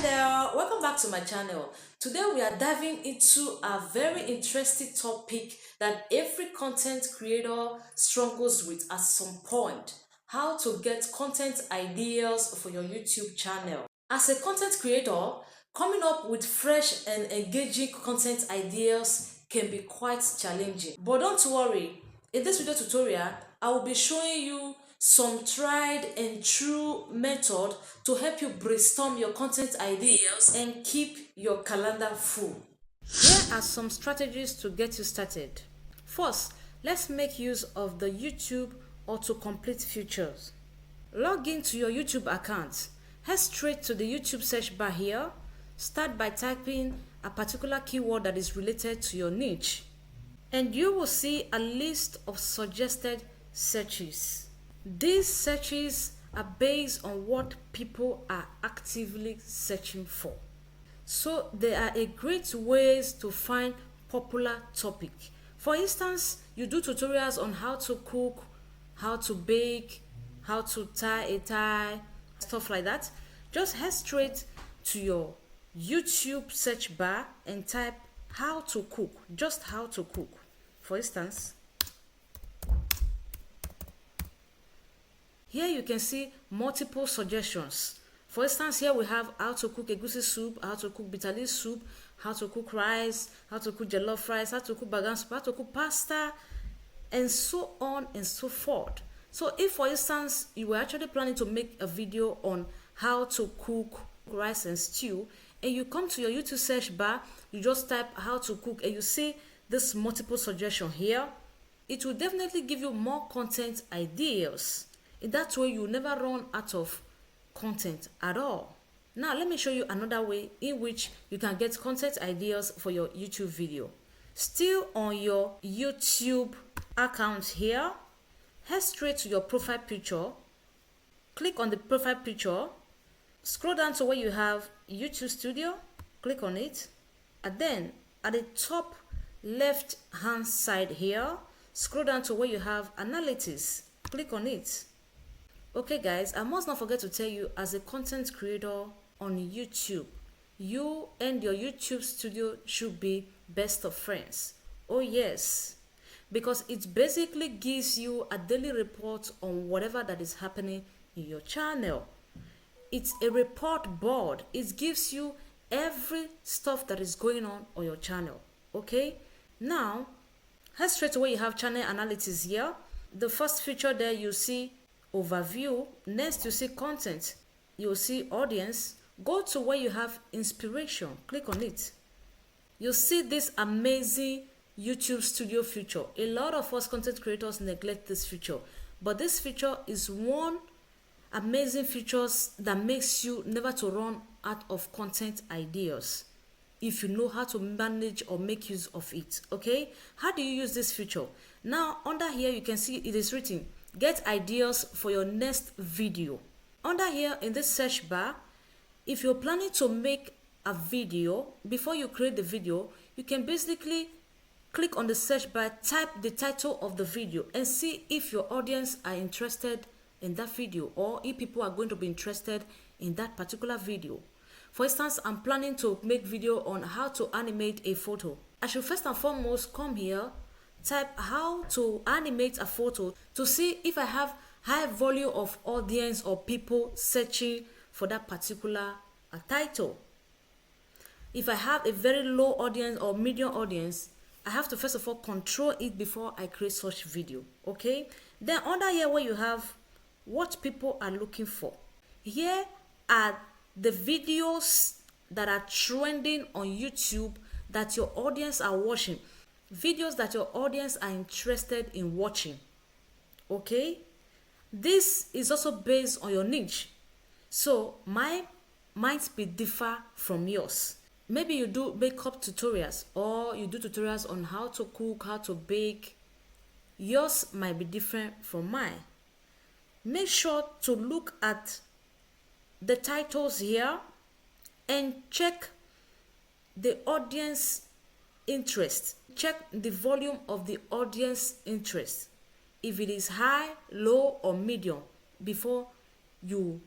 Hello, welcome back to my channel. Today we are diving into a very interesting topic that every content creator struggles with at some point: how to get content ideas for your YouTube channel. As a content creator, coming up with fresh and engaging content ideas can be quite challenging. But don't worry, in this video tutorial, I will be showing you some tried and true method to help you brainstorm your content ideas and keep your calendar full. Here are some strategies to get you started. First, let's make use of the YouTube autocomplete features. Log into your YouTube account. Head straight to the YouTube search bar here. Start by typing a particular keyword that is related to your niche, and you will see a list of suggested searches. These searches are based on what people are actively searching for. So they are a great ways to find popular topic. For instance, you do tutorials on how to cook, how to bake, how to tie a tie, stuff like that. Just head straight to your YouTube search bar and type how to cook, just how to cook. For instance, here you can see multiple suggestions. For instance, here we have how to cook egusi soup, how to cook bitter leaf soup, how to cook rice, how to cook jollof rice, how to cook bagan soup, how to cook pasta, and so on and so forth. So if, for instance, you were actually planning to make a video on how to cook rice and stew, and you come to your YouTube search bar, you just type how to cook, and you see this multiple suggestion here, it will definitely give you more content ideas. In that way, you will never run out of content at all. Now, let me show you another way in which you can get content ideas for your YouTube video. Still on your YouTube account here, head straight to your profile picture, click on the profile picture, scroll down to where you have YouTube Studio, click on it, and then at the top left hand side here, scroll down to where you have analytics, click on it. Okay guys, I must not forget to tell you, as a content creator on YouTube, you and your YouTube Studio should be best of friends. Oh yes, because it basically gives you a daily report on whatever that is happening in your channel. It's a report board. It gives you every stuff that is going on your channel. Okay, now head straight to where you have channel analytics here. The first feature there, you see overview. Next, you see content, you'll see audience. Go to where you have inspiration, click on it. You'll see this amazing YouTube Studio feature. A lot of us content creators neglect this feature, but this feature is one amazing features that makes you never to run out of content ideas if you know how to manage or make use of it. Okay, how do you use this feature? Now under here you can see it is written get ideas for your next video. Under here in this search bar, if you're planning to make a video, before you create the video, you can basically click on the search bar, type the title of the video, and see if your audience are interested in that video, or if people are going to be interested in that particular video. For instance, I'm planning to make video on how to animate a photo. I should first and foremost come here, type how to animate a photo to see if I have high volume of audience or people searching for that particular title. If I have a very low audience or medium audience, I have to first of all control it before I create such video. Okay, then under here where you have what people are looking for, here are the videos that are trending on YouTube that your audience are watching, videos that your audience are interested in watching. Okay, this is also based on your niche, so mine might be differ from yours. Maybe you do makeup tutorials, or you do tutorials on how to cook, how to bake. Yours might be different from mine. Make sure to look at the titles here and check the audience interest. Check the volume of the audience interest, if it is high, low, or medium, before you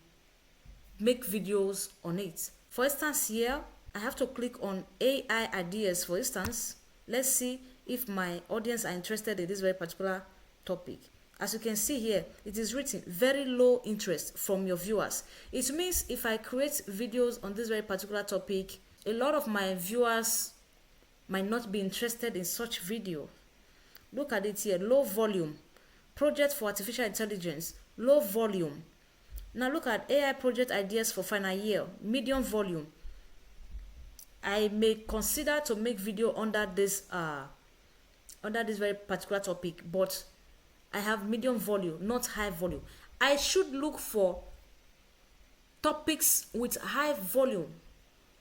make videos on it. For instance, here I have to click on AI ideas. For instance, let's see if my audience are interested in this very particular topic. As you can see here, it is written very low interest from your viewers. It means if I create videos on this very particular topic, a lot of my viewers might not be interested in such video. Look at it here, low volume. Project for artificial intelligence, low volume. Now look at AI project ideas for final year, medium volume. I may consider to make video under this very particular topic, but I have medium volume, not high volume. I should look for topics with high volume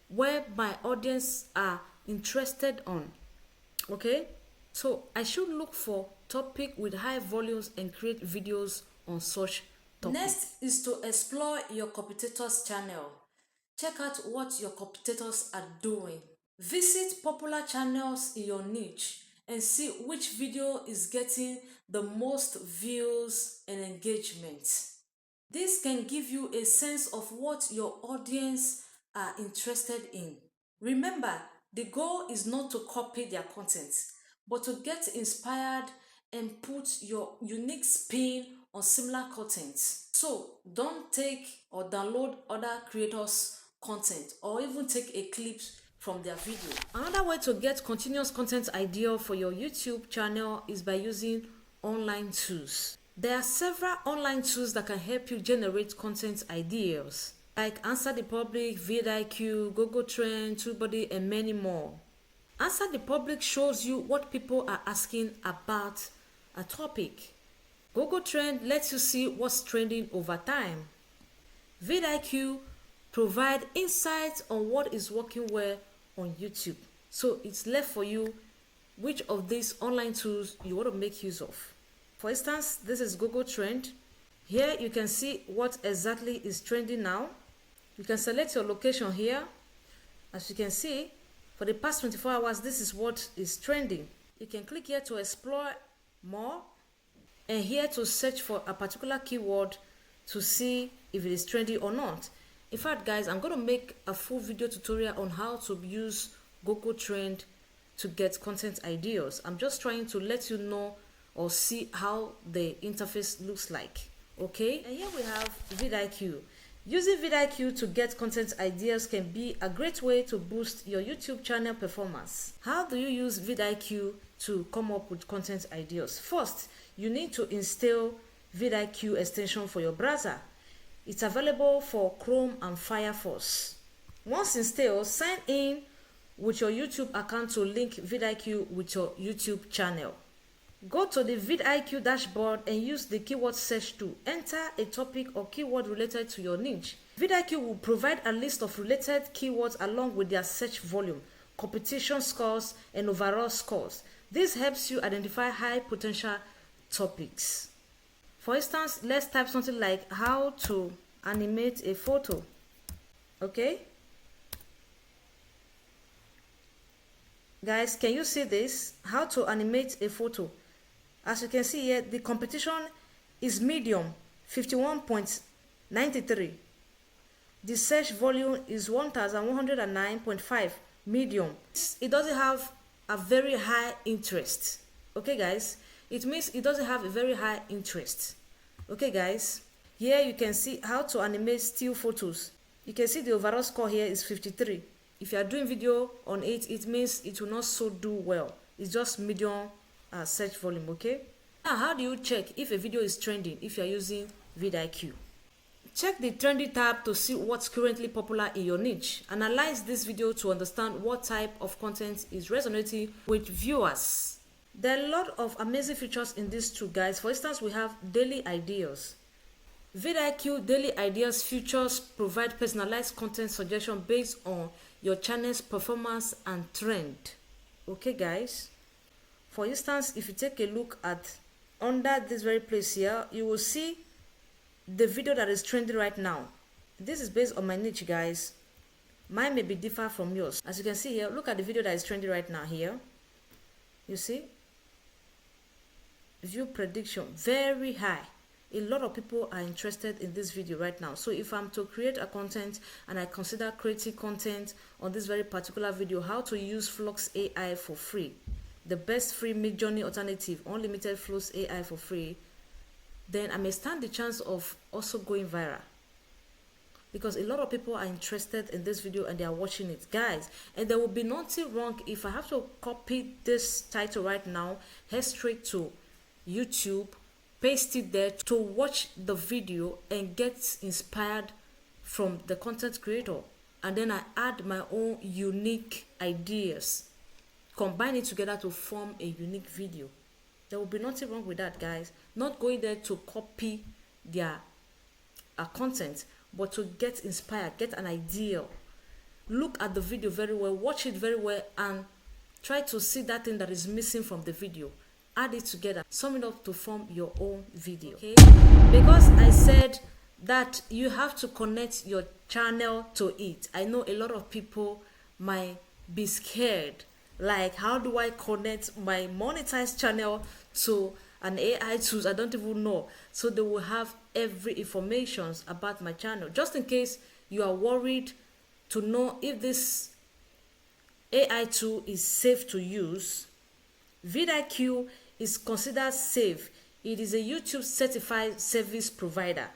where my audience are interested on. Okay, so I should look for topic with high volumes and create videos on such topics. Next is to explore your competitors' channel. Check out what your competitors are doing. Visit popular channels in your niche and see which video is getting the most views and engagement. This can give you a sense of what your audience are interested in. Remember, the goal is not to copy their content, but to get inspired and put your unique spin on similar content. So don't take or download other creators' content or even take a clip from their video. Another way to get continuous content idea for your YouTube channel is by using online tools. There are several online tools that can help you generate content ideas, like Answer the Public, vidIQ, Google Trend, TubeBuddy, and many more. Answer the Public shows you what people are asking about a topic. Google Trend lets you see what's trending over time. vidIQ provide insights on what is working well on YouTube. So it's left for you which of these online tools you want to make use of. For instance, this is Google Trend. Here you can see what exactly is trending now. You can select your location here. As you can see, for the past 24 hours, this is what is trending. You can click here to explore more and here to search for a particular keyword to see if it is trendy or not. In fact, guys, I'm going to make a full video tutorial on how to use Google Trend to get content ideas. I'm just trying to let you know or see how the interface looks like. Okay, and here we have vidIQ. Using vidIQ to get content ideas can be a great way to boost your YouTube channel performance. How do you use vidIQ to come up with content ideas? First, you need to install vidIQ extension for your browser. It's available for Chrome and Firefox. Once installed, sign in with your YouTube account to link vidIQ with your YouTube channel. Go to the vidIQ dashboard and use the keyword search to enter a topic or keyword related to your niche. vidIQ will provide a list of related keywords along with their search volume, competition scores, and overall scores. This helps you identify high potential topics. For instance, let's type something like how to animate a photo. Okay? Guys, can you see this? How to animate a photo. As you can see here, the competition is medium, 51.93. The search volume is 1109.5, medium. It doesn't have a very high interest. Okay, guys? It means it doesn't have a very high interest. Okay, guys? Here you can see how to animate still photos. You can see the overall score here is 53. If you are doing video on it, it means it will not so do well. It's just medium search volume, okay? Now, how do you check if a video is trending if you are using vidIQ? Check the trendy tab to see what's currently popular in your niche. Analyze this video to understand what type of content is resonating with viewers. There are a lot of amazing features in this tool, guys. For instance, we have daily ideas. vidIQ daily ideas features provide personalized content suggestion based on your channel's performance and trend. Okay, guys? For instance, if you take a look at under this very place here, you will see the video that is trending right now. This is based on my niche, guys. Mine may be different from yours. As you can see here, look at the video that is trending right now here. You see? View prediction, very high. a lot of people are interested in this video right now. So if I'm to create a content and I consider creating content on this very particular video, how to use Flux AI for free, the best free mid-journey alternative, unlimited Flux AI for free, then I may stand the chance of also going viral, because a lot of people are interested in this video and they are watching it, guys. And there will be nothing wrong if I have to copy this title right now, head straight to YouTube, paste it there to watch the video and get inspired from the content creator, and then I add my own unique ideas, combine it together to form a unique video. There will be nothing wrong with that, guys. Not going there to copy their content, but to get inspired, get an idea, look at the video very well, watch it very well, and try to see that thing that is missing from the video, add it together, sum it up to form your own video. Okay, because I said that you have to connect your channel to it. I know a lot of people might be scared, like, how do I connect my monetized channel to an AI tools? I don't even know. So they will have every information about my channel, just in case you are worried to know if this AI tool is safe to use. vidIQ is considered safe. It is a YouTube certified service provider,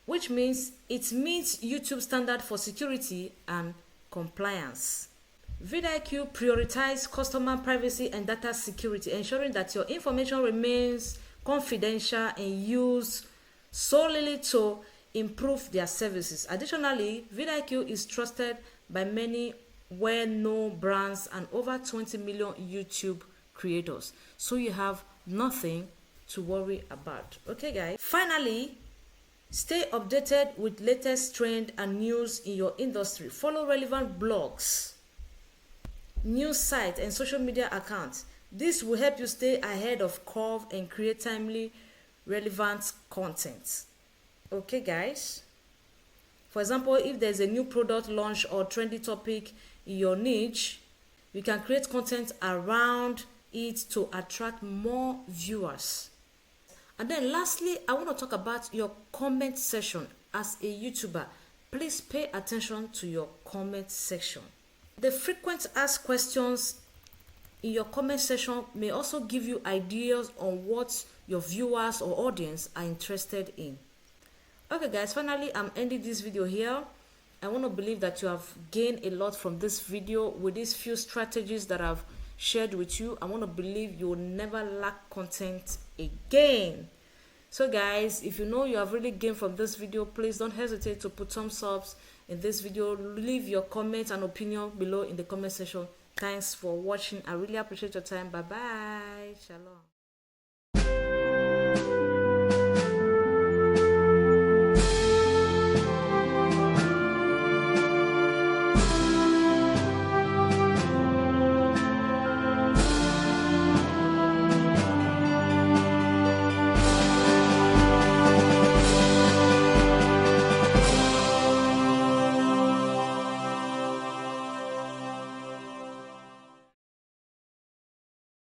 which means it meets YouTube standard for security and compliance. vidIQ prioritizes customer privacy and data security, ensuring that your information remains confidential and used solely to improve their services. Additionally, vidIQ is trusted by many well-known brands and over 20 million YouTube creators. So you have nothing to worry about. Okay, guys. Finally, stay updated with latest trend and news in your industry. Follow relevant blogs, news sites, and social media accounts. This will help you stay ahead of curve and create timely, relevant content. Okay, guys. For example, if there's a new product launch or trendy topic in your niche, you can create content around it to attract more viewers. And then lastly, I want to talk about your comment section. As a YouTuber, please pay attention to your comment section. The frequent asked questions in your comment section may also give you ideas on what your viewers or audience are interested in. Okay, guys, finally, I'm ending this video here. I want to believe that you have gained a lot from this video with these few strategies that I've shared with you. I want to believe you will never lack content again. So guys, if you know you have really gained from this video, please don't hesitate to put thumbs ups in this video. Leave your comments and opinion below in the comment section. Thanks for watching. I really appreciate your time. Bye bye. Shalom.